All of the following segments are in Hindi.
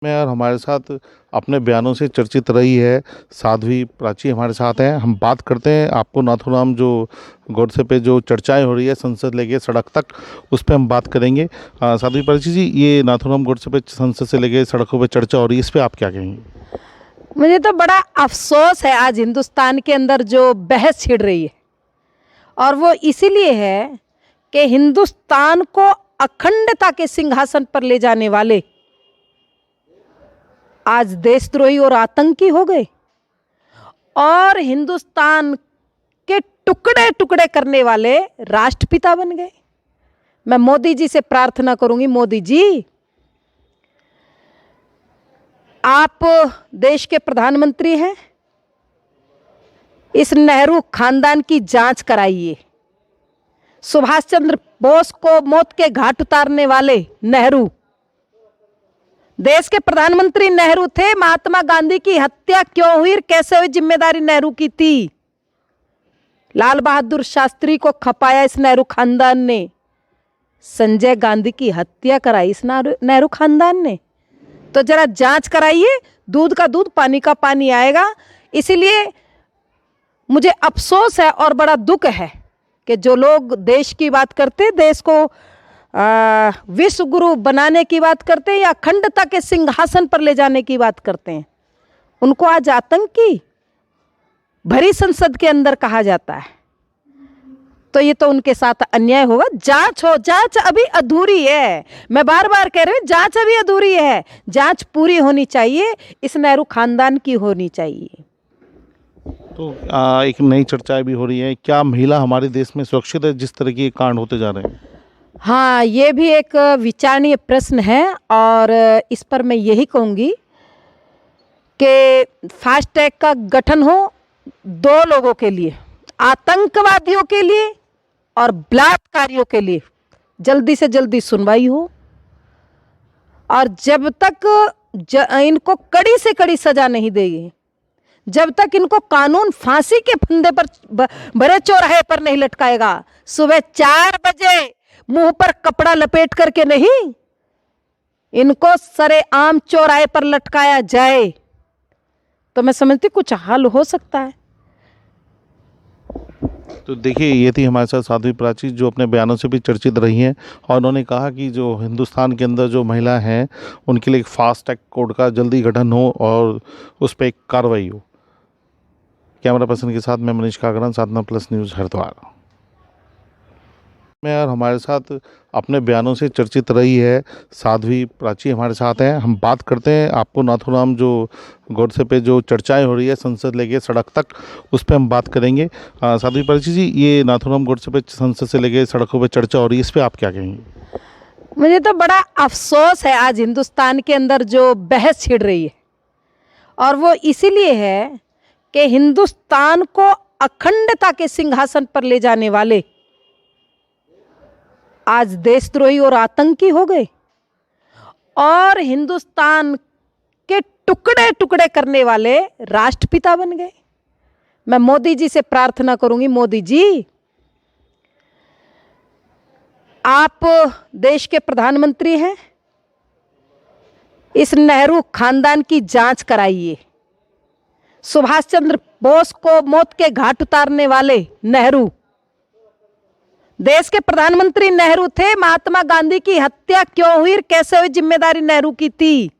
में और हमारे साथ अपने बयानों से चर्चित रही है साध्वी प्राची हमारे साथ हैं। हम बात करते हैं आपको नाथूराम जो गोडसे पे जो चर्चाएं हो रही है संसद लेके सड़क तक, उस पर हम बात करेंगे। साध्वी प्राची जी, ये नाथूराम गोडसे पे संसद से लेके सड़कों पे चर्चा हो रही है, इस पर आप क्या कहेंगे? मुझे तो बड़ा अफसोस है आज हिंदुस्तान के अंदर जो बहस छिड़ रही है, और वो इसीलिए है कि हिंदुस्तान को अखंडता के सिंहासन पर ले जाने वाले आज देशद्रोही और आतंकी हो गए और हिंदुस्तान के टुकड़े टुकड़े करने वाले राष्ट्रपिता बन गए। मैं मोदी जी से प्रार्थना करूंगी, मोदी जी आप देश के प्रधानमंत्री हैं, इस नेहरू खानदान की जांच कराइए। सुभाष चंद्र बोस को मौत के घाट उतारने वाले नेहरू देश के प्रधानमंत्री नेहरू थे। महात्मा गांधी की हत्या क्यों हुई, कैसे हुई, जिम्मेदारी नेहरू की थी। लाल बहादुर शास्त्री को खपाया इस नेहरू खानदान ने। संजय गांधी की हत्या कराई इस नेहरू खानदान ने। तो जरा जांच कराइए, दूध का दूध पानी का पानी आएगा। इसीलिए मुझे अफसोस है और बड़ा दुख है कि जो लोग देश की बात करते, देश को विश्व गुरु बनाने की बात करते हैं या अखंडता के सिंहासन पर ले जाने की बात करते हैं, उनको आज आतंकी भरी संसद के अंदर कहा जाता है। तो ये तो उनके साथ अन्याय होगा। जांच हो, जांच अभी अधूरी है। मैं बार बार कह रही हूँ, जांच अभी अधूरी है। जांच पूरी होनी चाहिए, इस नेहरू खानदान की होनी चाहिए। तो एक नई चर्चाएं भी हो रही है, क्या महिला हमारे देश में सुरक्षित है जिस तरह के कांड होते जा रहे हैं? हाँ, ये भी एक विचारणीय प्रश्न है और इस पर मैं यही कहूँगी कि फास्ट ट्रैक का गठन हो दो लोगों के लिए, आतंकवादियों के लिए और बलात्कारियों के लिए। जल्दी से जल्दी सुनवाई हो और जब तक इनको कड़ी से कड़ी सजा नहीं देगी, जब तक इनको कानून फांसी के फंदे पर भरे चौराहे पर नहीं लटकाएगा, सुबह 4 बजे मुंह पर कपड़ा लपेट करके नहीं, इनको सरेआम चौराहे पर लटकाया जाए तो मैं समझती कुछ हल हो सकता है। तो देखिए, ये थी हमारे साथ साध्वी प्राची जो अपने बयानों से भी चर्चित रही हैं और उन्होंने कहा कि जो हिंदुस्तान के अंदर जो महिला हैं उनके लिए एक फास्ट ट्रैक कोर्ट का जल्दी गठन हो और उस पर एक कार्रवाई हो। कैमरा पर्सन के साथ मैं मनीष कागरान, साधना प्लस न्यूज़, हरिद्वार में। और हमारे साथ अपने बयानों से चर्चित रही है साध्वी प्राची हमारे साथ हैं। हम बात करते हैं आपको नाथूराम जो गोडसे पे जो चर्चाएं हो रही है संसद लेके सड़क तक, उस पर हम बात करेंगे। साध्वी प्राची जी, ये नाथूराम गोडसे पे संसद से लेके सड़कों पे चर्चा हो रही है, इस पर आप क्या कहेंगे? मुझे तो बड़ा अफसोस है आज हिंदुस्तान के अंदर जो बहस छिड़ रही है, और वो इसीलिए है कि हिंदुस्तान को अखंडता के सिंहासन पर ले जाने वाले आज देशद्रोही और आतंकी हो गए और हिंदुस्तान के टुकड़े टुकड़े करने वाले राष्ट्रपिता बन गए। मैं मोदी जी से प्रार्थना करूंगी, मोदी जी आप देश के प्रधानमंत्री हैं, इस नेहरू खानदान की जांच कराइए। सुभाष चंद्र बोस को मौत के घाट उतारने वाले नेहरू देश के प्रधानमंत्री नेहरू थे। महात्मा गांधी की हत्या क्यों हुई, कैसे हुई, जिम्मेदारी नेहरू की थी।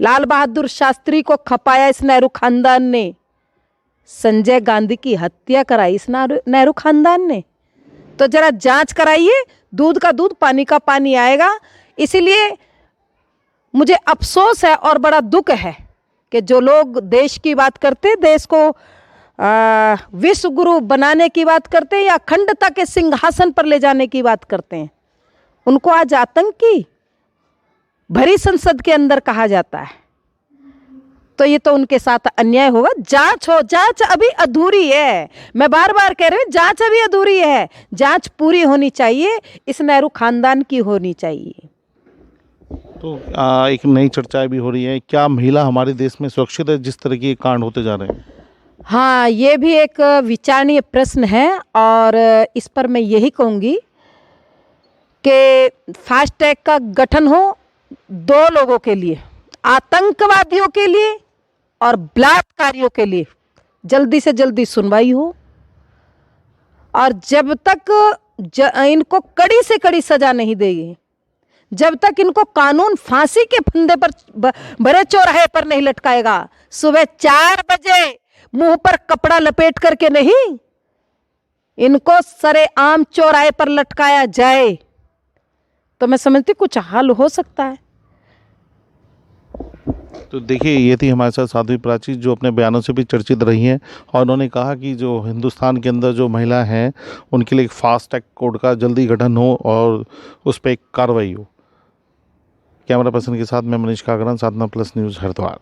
लाल बहादुर शास्त्री को खपाया इस नेहरू खानदान ने। संजय गांधी की हत्या कराई इस नेहरू खानदान ने। तो जरा जांच कराइए, दूध का दूध पानी का पानी आएगा। इसीलिए मुझे अफसोस है और बड़ा दुख है कि जो लोग देश की बात करते, देश को विश्व गुरु बनाने की बात करते हैं या अखंडता के सिंहासन पर ले जाने की बात करते हैं, उनको आज आतंकी भरी संसद के अंदर कहा जाता है। तो ये तो उनके साथ अन्याय होगा। जांच हो, जांच अभी अधूरी है। मैं बार बार कह रही हूँ, जांच अभी अधूरी है। जांच पूरी होनी चाहिए, इस नेहरू खानदान की होनी चाहिए। तो एक नई चर्चाएं भी हो रही है, क्या महिला हमारे देश में सुरक्षित है जिस तरह के कांड होते जा रहे हैं? हाँ, ये भी एक विचारणीय प्रश्न है और इस पर मैं यही कहूँगी कि फास्ट ट्रैक का गठन हो दो लोगों के लिए, आतंकवादियों के लिए और बलात्कारियों के लिए जल्दी से जल्दी सुनवाई हो, और जब तक इनको कड़ी से कड़ी सजा नहीं देगी, जब तक इनको कानून फांसी के फंदे पर बड़े चौराहे पर नहीं लटकाएगा, सुबह 4 बजे मुंह पर कपड़ा लपेट करके नहीं, इनको सरेआम चौराहे पर लटकाया जाए तो मैं समझती कुछ हल हो सकता है। तो देखिए, ये थी हमारे साथ साध्वी प्राची, जो अपने बयानों से भी चर्चित रही हैं, और उन्होंने कहा कि जो हिंदुस्तान के अंदर जो महिला हैं उनके लिए एक फास्ट ट्रैक कोर्ट का जल्दी गठन हो और उस पर एक कार्रवाई हो। कैमरा पर्सन के साथ मैं मनीष कागरान, साधना प्लस न्यूज़, हरिद्वार।